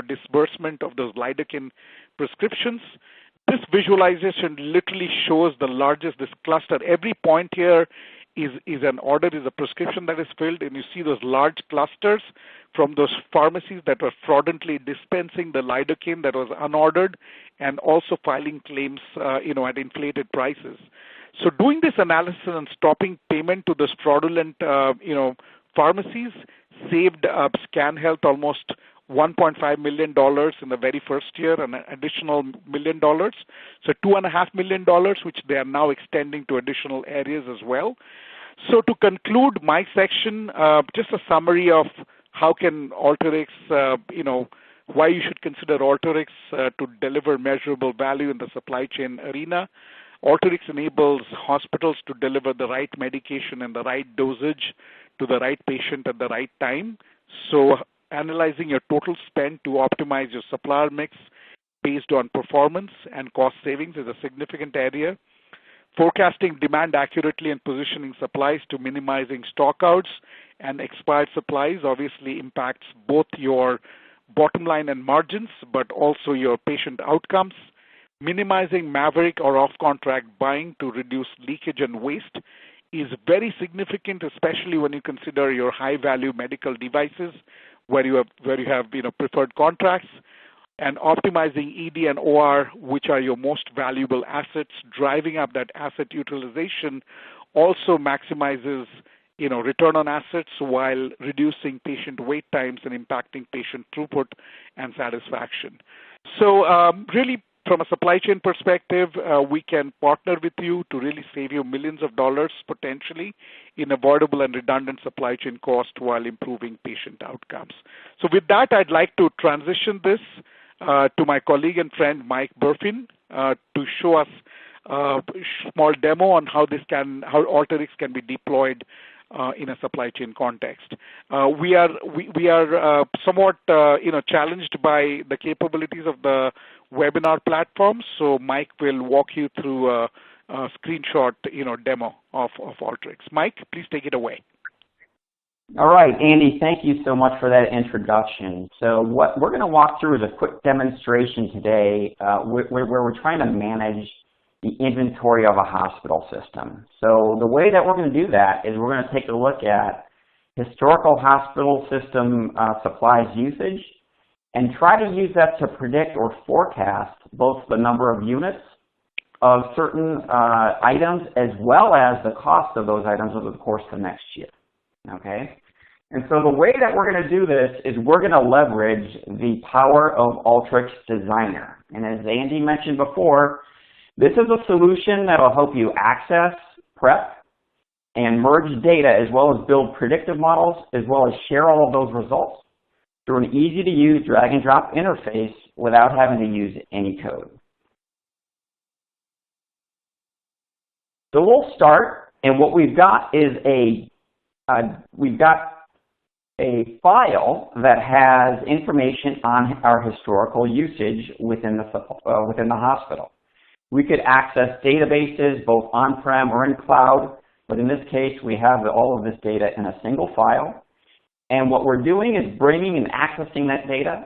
S2: disbursement of those lidocaine prescriptions. This visualization literally shows the largest, this cluster. Every point here is an order, is a prescription that is filled, and you see those large clusters from those pharmacies that were fraudulently dispensing the lidocaine that was unordered and also filing claims at inflated prices. So doing this analysis and stopping payment to those fraudulent pharmacies saved ScanHealth almost $1.5 million in the very first year, and an additional $1 million. So $2.5 million, which they are now extending to additional areas as well. So to conclude my section, just a summary of how can ALTERYX, why you should consider ALTERYX to deliver measurable value in the supply chain arena. ALTERYX enables hospitals to deliver the right medication and the right dosage to the right patient at the right time. So analyzing your total spend to optimize your supplier mix based on performance and cost savings is a significant area. Forecasting demand accurately and positioning supplies to minimizing stockouts and expired supplies obviously impacts both your bottom line and margins, but also your patient outcomes. Minimizing maverick or off-contract buying to reduce leakage and waste is very significant, especially when you consider your high-value medical devices where you have preferred contracts. And optimizing ED and OR, which are your most valuable assets, driving up that asset utilization also maximizes return on assets while reducing patient wait times and impacting patient throughput and satisfaction. So really, from a supply chain perspective, we can partner with you to really save you millions of dollars potentially in avoidable and redundant supply chain cost while improving patient outcomes. So with that, I'd like to transition this to my colleague and friend Mike Burfin to show us a small demo on how ALTERYX can be deployed in a supply chain context. We are somewhat challenged by the capabilities of the webinar platform, so Mike will walk you through a screenshot demo of ALTERYX. Mike, please take it away.
S3: All right, Andy, thank you so much for that introduction. So what we're going to walk through is a quick demonstration today where we're trying to manage the inventory of a hospital system. So the way that we're going to do that is we're going to take a look at historical hospital system supplies usage and try to use that to predict or forecast both the number of units of certain items as well as the cost of those items over the course of the next year. Okay, and so the way that we're going to do this is we're going to leverage the power of ALTERYX Designer. And as Andy mentioned before, this is a solution that will help you access, prep, and merge data as well as build predictive models as well as share all of those results through an easy-to-use drag-and-drop interface without having to use any code. So we'll start, and what we've got is we've got a file that has information on our historical usage within the hospital. We could access databases both on-prem or in cloud, but in this case we have all of this data in a single file. And what we're doing is bringing and accessing that data,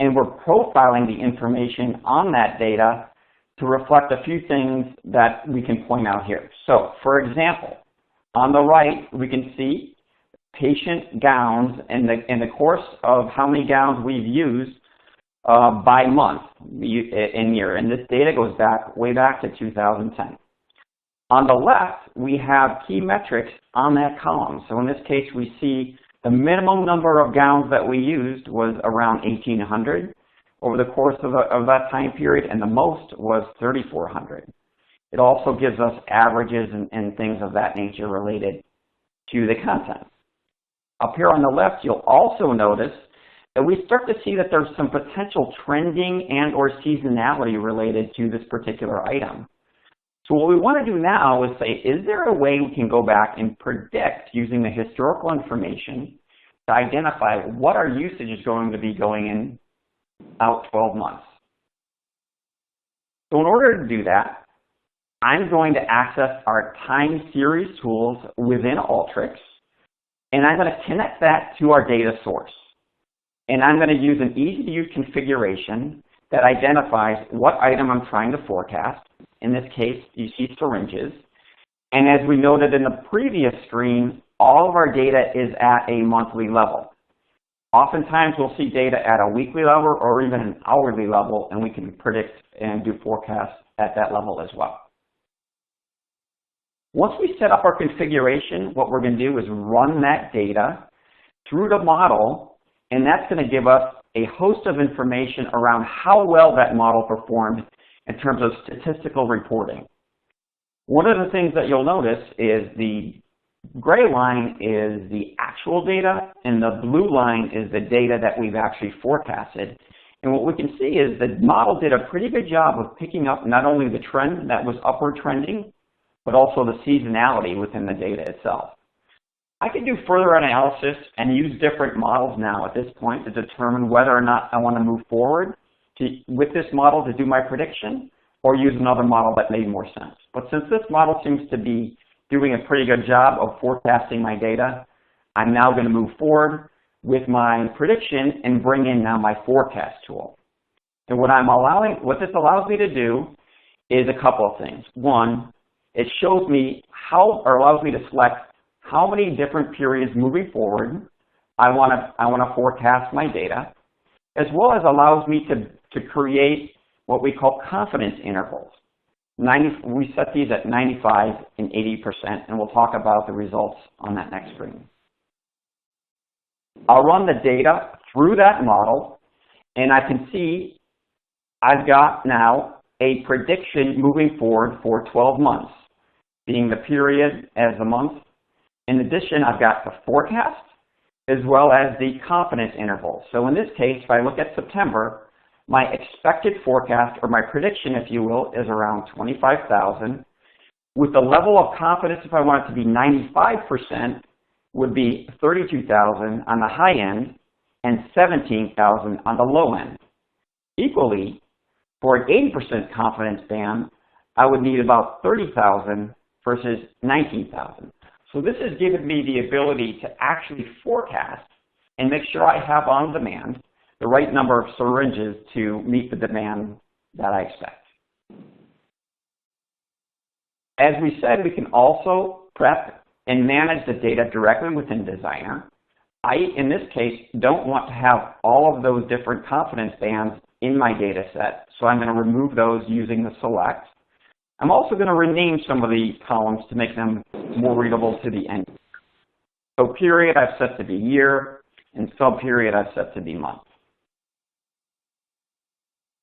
S3: and we're profiling the information on that data to reflect a few things that we can point out here. So, for example, on the right, we can see patient gowns in the course of how many gowns we've used by month and year. And this data goes way back to 2010. On the left, we have key metrics on that column. So in this case, we see the minimum number of gowns that we used was around 1,800 over the course of that time period, and the most was 3,400. It also gives us averages and things of that nature related to the content. Up here on the left, you'll also notice that we start to see that there's some potential trending and or seasonality related to this particular item. So what we want to do now is say, is there a way we can go back and predict using the historical information to identify what our usage is going to be going in out 12 months? So in order to do that, I'm going to access our time series tools within ALTERYX, and I'm going to connect that to our data source. And I'm going to use an easy-to-use configuration that identifies what item I'm trying to forecast. In this case, you see syringes. And as we noted in the previous screen, all of our data is at a monthly level. Oftentimes, we'll see data at a weekly level or even an hourly level, and we can predict and do forecasts at that level as well. Once we set up our configuration, what we're going to do is run that data through the model, and that's going to give us a host of information around how well that model performed in terms of statistical reporting. One of the things that you'll notice is the gray line is the actual data, and the blue line is the data that we've actually forecasted. And what we can see is the model did a pretty good job of picking up not only the trend that was upward trending, but also the seasonality within the data itself. I can do further analysis and use different models now at this point to determine whether or not I want to move forward with this model to do my prediction or use another model that made more sense. But since this model seems to be doing a pretty good job of forecasting my data, I'm now going to move forward with my prediction and bring in now my forecast tool. And what this allows me to do is a couple of things. One, it shows me allows me to select how many different periods moving forward I want to forecast my data, as well as allows me to create what we call confidence intervals. We set these at 95 and 80%, and we'll talk about the results on that next screen. I'll run the data through that model, and I can see I've got now a prediction moving forward for 12 months, being the period as the month. In addition, I've got the forecast as well as the confidence interval. So in this case, if I look at September, my expected forecast, or my prediction, if you will, is around 25,000. With the level of confidence, if I want it to be 95%, would be 32,000 on the high end and 17,000 on the low end. Equally, for an 80% confidence band, I would need about 30,000 versus 19,000. So this has given me the ability to actually forecast and make sure I have on demand the right number of syringes to meet the demand that I expect. As we said, we can also prep and manage the data directly within Designer. I, in this case, don't want to have all of those different confidence bands in my data set, so I'm going to remove those using the select. I'm also going to rename some of the columns to make them more readable to the end. So period I've set to be year, and sub-period I've set to be month.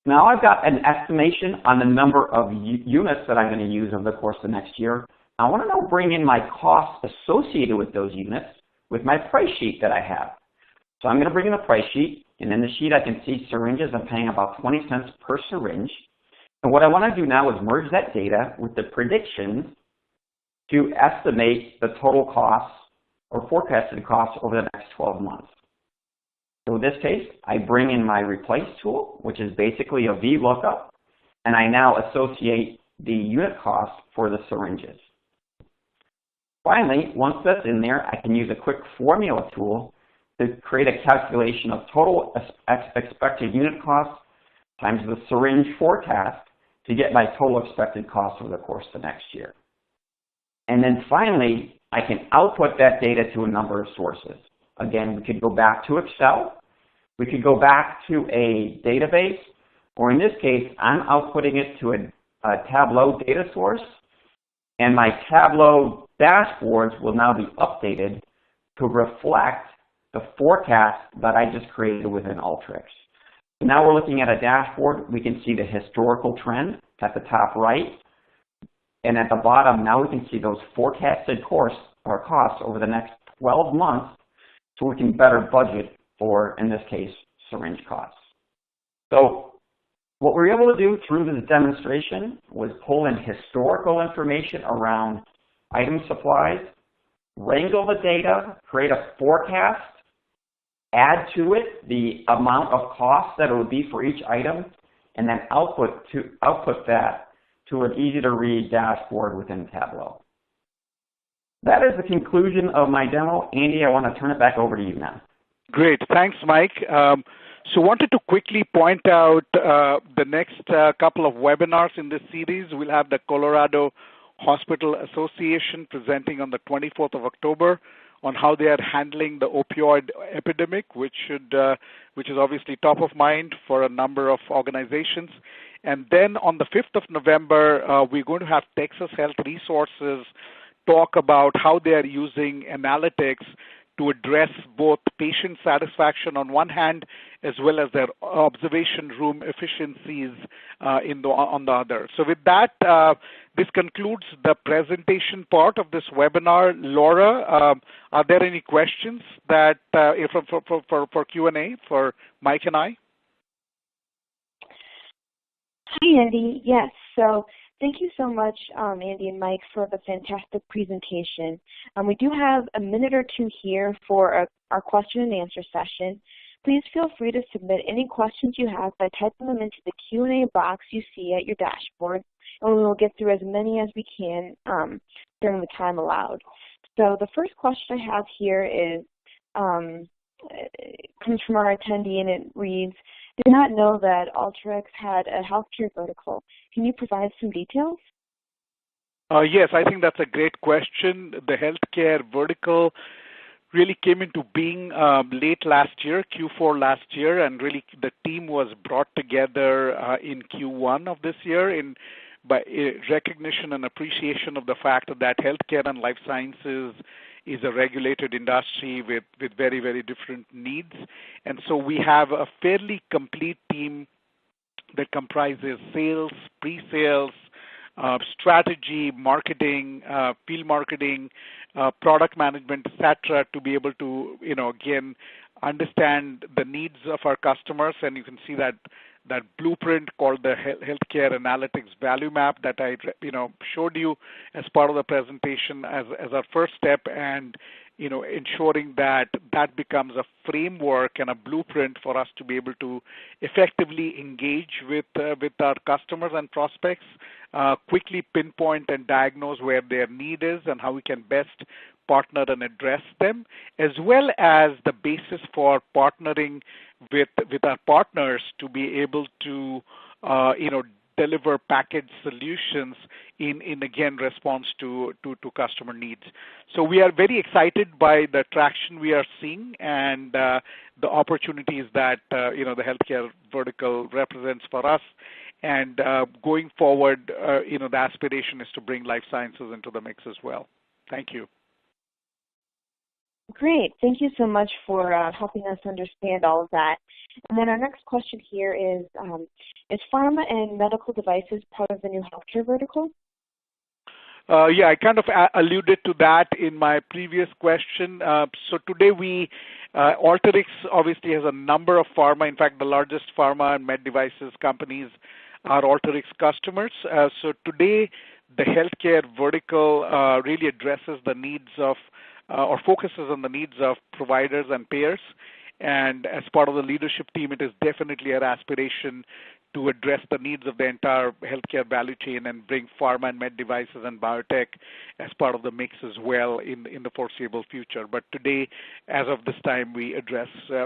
S3: Now I've got an estimation on the number of units that I'm going to use over the course of the next year. I want to now bring in my costs associated with those units with my price sheet that I have. So I'm going to bring in the price sheet, and in the sheet I can see syringes. I'm paying about 20 cents per syringe. And what I want to do now is merge that data with the predictions to estimate the total costs or forecasted costs over the next 12 months. So in this case, I bring in my replace tool, which is basically a VLOOKUP, and I now associate the unit cost for the syringes. Finally, once that's in there, I can use a quick formula tool to create a calculation of total expected unit cost times the syringe forecast to get my total expected cost over the course of the next year. And then finally, I can output that data to a number of sources. Again, we could go back to Excel, we could go back to a database, or in this case, I'm outputting it to a Tableau data source, and my Tableau dashboards will now be updated to reflect the forecast that I just created within ALTERYX. Now we're looking at a dashboard. We can see the historical trend at the top right. And at the bottom, now we can see those forecasted costs over the next 12 months so we can better budget for, in this case, syringe costs. So what we were able to do through this demonstration was pull in historical information around item supplies, wrangle the data, create a forecast, add to it the amount of cost that it would be for each item, and then output that to an easy-to-read dashboard within Tableau. That is the conclusion of my demo. Andy, I want to turn it back over to you now.
S2: Great. Thanks, Mike. So wanted to quickly point out the next couple of webinars in this series. We'll have the Colorado Hospital Association presenting on the 24th of October on how they are handling the opioid epidemic, which is obviously top of mind for a number of organizations. And then on the 5th of November, we're going to have Texas Health Resources talk about how they are using analytics to address both patient satisfaction on one hand, as well as their observation room efficiencies on the other. So with that, this concludes the presentation part of this webinar. Laura, are there any questions that for Q&A for Mike and I?
S1: Hi, Andy. Yes. So thank you so much, Andy and Mike, for the fantastic presentation. We do have a minute or two here for our question and answer session. Please feel free to submit any questions you have by typing them into the Q&A box you see at your dashboard, and we will get through as many as we can during the time allowed. So the first question I have here is comes from our attendee, and it reads, "Did not know that ALTERYX had a healthcare vertical. Can you provide some details?"
S2: Yes, I think that's a great question. The healthcare vertical really came into being late last year, Q4 last year, and really the team was brought together in Q1 of this year by recognition and appreciation of the fact that healthcare and life sciences is a regulated industry with very, very different needs. And so we have a fairly complete team that comprises sales, pre-sales, strategy, marketing, field marketing, product management, etc., to be able to, again, understand the needs of our customers. And you can see that blueprint called the Healthcare Analytics Value Map that I, showed you as part of the presentation as our first step, and ensuring that becomes a framework and a blueprint for us to be able to effectively engage with our customers and prospects, quickly pinpoint and diagnose where their need is and how we can best partner and address them, as well as the basis for partnering with our partners to be able to deliver packaged solutions in again response to customer needs. So we are very excited by the traction we are seeing and the opportunities that the healthcare vertical represents for us. And going forward, the aspiration is to bring life sciences into the mix as well. Thank you.
S1: Great. Thank you so much for helping us understand all of that. And then our next question here is pharma and medical devices part of the new healthcare vertical?
S2: Yeah, I kind of alluded to that in my previous question. So today ALTERYX obviously has a number of pharma. In fact, the largest pharma and med devices companies are ALTERYX customers. So today, the healthcare vertical really addresses the needs of or focuses on the needs of providers and payers. And as part of the leadership team, it is definitely our aspiration to address the needs of the entire healthcare value chain and bring pharma and med devices and biotech as part of the mix as well in the foreseeable future. But today, as of this time, we're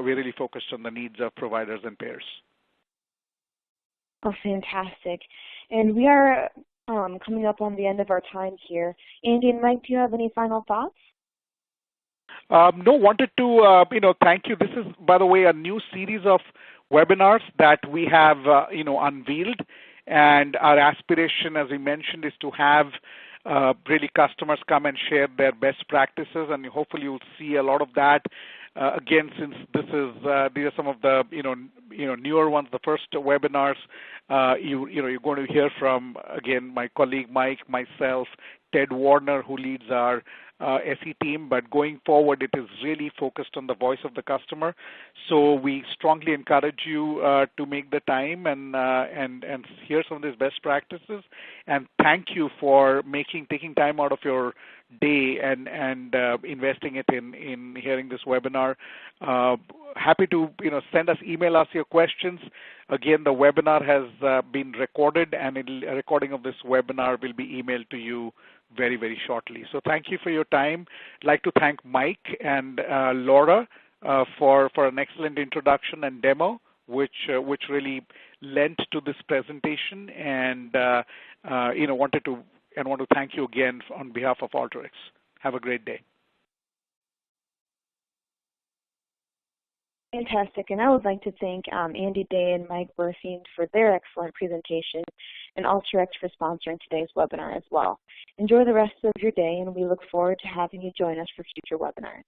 S2: really focused on the needs of providers and payers.
S1: Oh, fantastic. And we are coming up on the end of our time here. Andy and Mike, do you have any final thoughts?
S2: No, wanted to, thank you. This is, by the way, a new series of webinars that we have, unveiled. And our aspiration, as we mentioned, is to have really customers come and share their best practices. And hopefully you'll see a lot of that. Again, since these are some of the, newer ones, the first webinars, you're going to hear from, again, my colleague Mike, myself, Ted Warner, who leads our SE team, but going forward, it is really focused on the voice of the customer. So we strongly encourage you to make the time and hear some of these best practices. And thank you for taking time out of your day and investing it in hearing this webinar. Happy to email us your questions. Again, the webinar has been recorded, and a recording of this webinar will be emailed to you very, very shortly. So thank you for your time. I'd like to thank Mike and Laura for an excellent introduction and demo, which really lent to this presentation, and want to thank you again on behalf of ALTERYX. Have a great day.
S1: Fantastic, and I would like to thank Andy Day and Mike Berthien for their excellent presentation, and ALTERYX for sponsoring today's webinar as well. Enjoy the rest of your day, and we look forward to having you join us for future webinars.